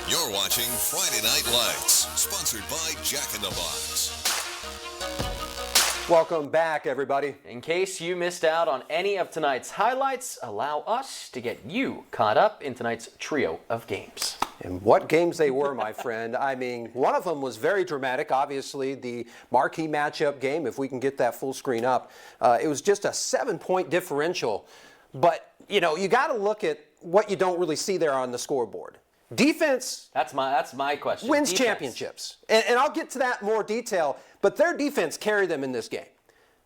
You're watching Friday Night Lights, sponsored by Jack in the Box. Welcome back, everybody. In case you missed out on any of tonight's highlights, allow us to get you caught up in tonight's trio of games. And what games they were, my friend. I mean, one of them was very dramatic, obviously, the marquee matchup game, if we can get that full screen up. It was just a 7-point differential. But, you know, you got to look at what you don't really see there on the scoreboard. Defense. That's my question. Wins Defense. championships. And I'll get to that in more detail, but their defense carried them in this game.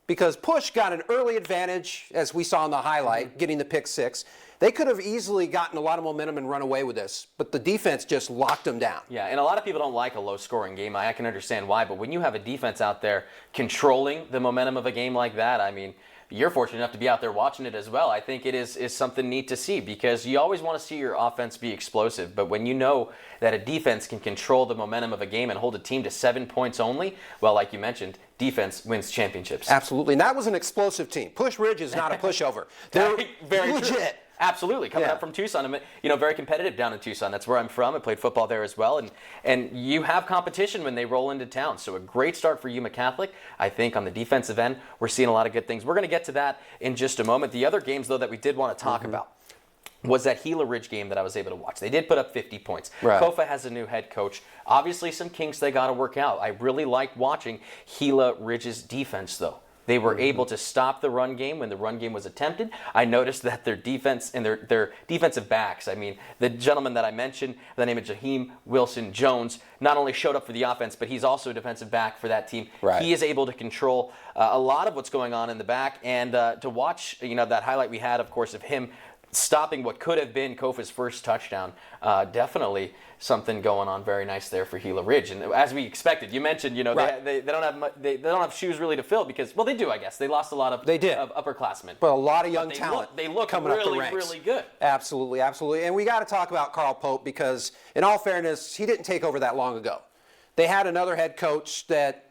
Because Push got an early advantage, as we saw in the highlight, getting the pick six. They could have easily gotten a lot of momentum and run away with this, but the defense just locked them down. Yeah, and a lot of people don't like a low-scoring game. I can understand why, but when you have a defense out there controlling the momentum of a game like that, I mean, you're fortunate enough to be out there watching it as well. I think it is something neat to see because you always want to see your offense be explosive. But when you know that a defense can control the momentum of a game and hold a team to 7 points only, well, like you mentioned, defense wins championships. Absolutely. And that was an explosive team. Push Ridge is not a pushover. They're very legit. True. Absolutely. Coming up from Tucson, you know, very competitive down in Tucson. That's where I'm from. I played football there as well. And you have competition when they roll into town. So a great start for Yuma Catholic. I think on the defensive end, we're seeing a lot of good things. We're going to get to that in just a moment. The other games, though, that we did want to talk about was that Gila Ridge game that I was able to watch. They did put up 50 points. Right. Kofa has a new head coach. Obviously, some kinks they got to work out. I really like watching Gila Ridge's defense, though. They were able to stop the run game when the run game was attempted. I noticed that their defense and their defensive backs, I mean, the gentleman that I mentioned, the name of Jaheim Wilson-Jones, not only showed up for the offense, but he's also a defensive back for that team. Right. He is able to control a lot of what's going on in the back. And to watch, you know, that highlight we had, of course, of him stopping what could have been Kofa's first touchdown, definitely something going on very nice there for Gila Ridge. And as we expected, you mentioned, you know, they don't have shoes really to fill because, well, they do, I guess. They lost a lot of upperclassmen. But a lot of young talent. They look coming really, up the ranks. really good. Absolutely, absolutely. And we got to talk about Carl Pope because, in all fairness, he didn't take over that long ago. They had another head coach that,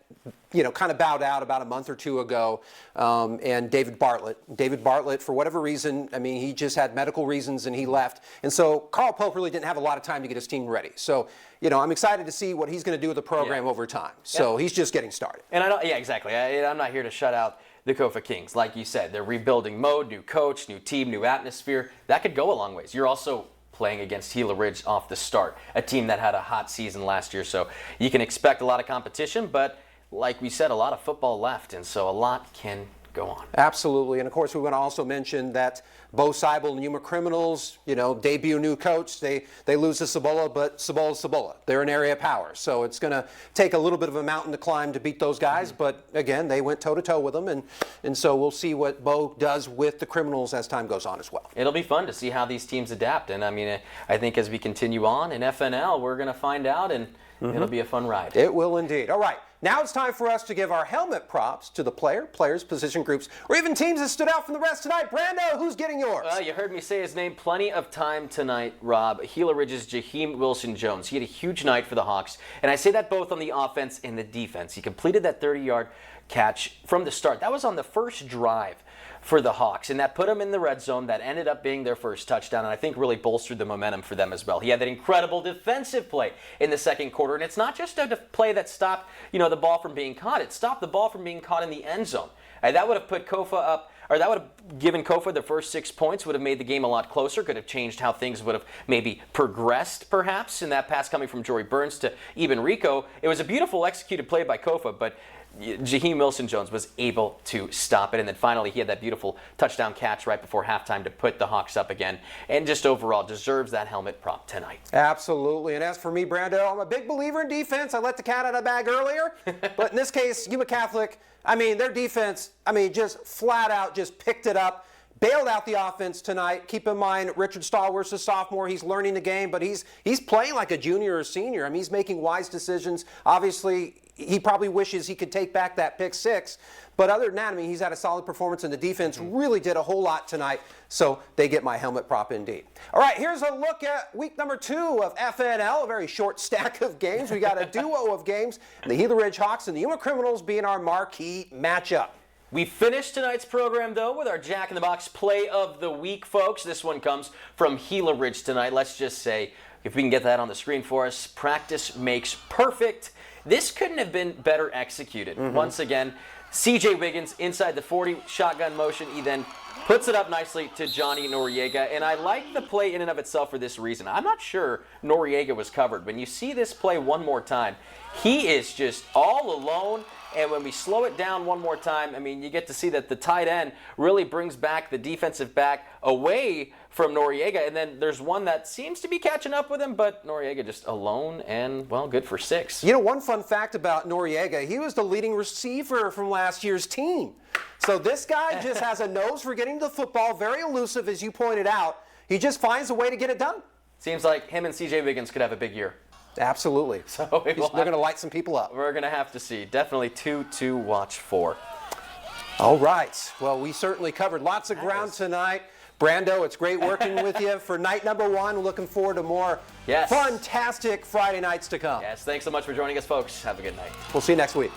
you know, kind of bowed out about a month or two ago, and David Bartlett. David Bartlett, for whatever reason, I mean, he just had medical reasons and he left. And so Carl Pope really didn't have a lot of time to get his team ready. So, you know, I'm excited to see what he's going to do with the program over time. So he's just getting started. And exactly. I'm not here to shut out the Kofa Kings. Like you said, they're rebuilding mode, new coach, new team, new atmosphere. That could go a long ways. You're also playing against Gila Ridge off the start, a team that had a hot season last year. So you can expect a lot of competition, but like we said, a lot of football left, and so a lot can go on. Absolutely. And, of course, we want to also mention that Bo Seibel and Yuma Criminals, you know, debut new coach. They lose to Cibola, but Cibola. They're an area of power. So it's going to take a little bit of a mountain to climb to beat those guys. But, again, they went toe-to-toe with them. And so we'll see what Bo does with the Criminals as time goes on as well. It'll be fun to see how these teams adapt. And, I mean, I think as we continue on in FNL, we're going to find out, and it'll be a fun ride. It will indeed. All right. Now it's time for us to give our helmet props to the players, position groups, or even teams that stood out from the rest tonight. Brando, who's getting yours? You heard me say his name plenty of time tonight, Rob. Gila Ridge's Jaheim Wilson-Jones. He had a huge night for the Hawks, and I say that both on the offense and the defense. He completed that 30-yard catch from the start. That was on the first drive for the Hawks, and that put them in the red zone. That ended up being their first touchdown, and I think really bolstered the momentum for them as well. He had that incredible defensive play in the second quarter, and it's not just a play that stopped, you know, the ball from being caught. It stopped the ball from being caught in the end zone. And that would have put Kofa up, or that would have given Kofa the first 6 points, would have made the game a lot closer, could have changed how things would have maybe progressed, perhaps, in that pass coming from Jory Burns to even Rico. It was a beautiful executed play by Kofa, but Jaheim Wilson-Jones was able to stop it. And then finally, he had that beautiful touchdown catch right before halftime to put the Hawks up again. And just overall deserves that helmet prop tonight. Absolutely. And as for me, Brando, I'm a big believer in defense. I let the cat out of the bag earlier. But in this case, Yuma Catholic, I mean, their defense, I mean, just flat out just picked it up. Bailed out the offense tonight. Keep in mind, Richard Stallworth's a sophomore. He's learning the game, but he's playing like a junior or senior. I mean, he's making wise decisions. Obviously, he probably wishes he could take back that pick six. But other than that, I mean, he's had a solid performance, and the defense really did a whole lot tonight. So they get my helmet prop indeed. All right, here's a look at week number 2 of FNL, a very short stack of games. We got a duo of games, the Gila Ridge Hawks and the Yuma Criminals being our marquee matchup. We finished tonight's program, though, with our Jack in the Box play of the week, folks. This one comes from Gila Ridge tonight. Let's just say If we can get that on the screen for us, practice makes perfect. This couldn't have been better executed. Once again, C.J. Wiggins inside the 40, shotgun motion. He then puts it up nicely to Johnny Noriega. And I like the play in and of itself for this reason. I'm not sure Noriega was covered. When you see this play one more time, he is just all alone. And when we slow it down one more time, I mean, you get to see that the tight end really brings back the defensive back away from Noriega. And then there's one that seems to be catching up with him, but Noriega just alone and, well, good for 6. You know, one fun fact about Noriega, he was the leading receiver from last year's team. So this guy just has a nose for getting the football, very elusive, as you pointed out. He just finds a way to get it done. Seems like him and C.J. Wiggins could have a big year. Absolutely. So they're going to light some people up. We're going to have to see. Definitely 2 to watch for. All right. Well, we certainly covered lots of ground tonight. Brando, it's great working with you for night number 1. Looking forward to more fantastic Friday nights to come. Yes, thanks so much for joining us, folks. Have a good night. We'll see you next week.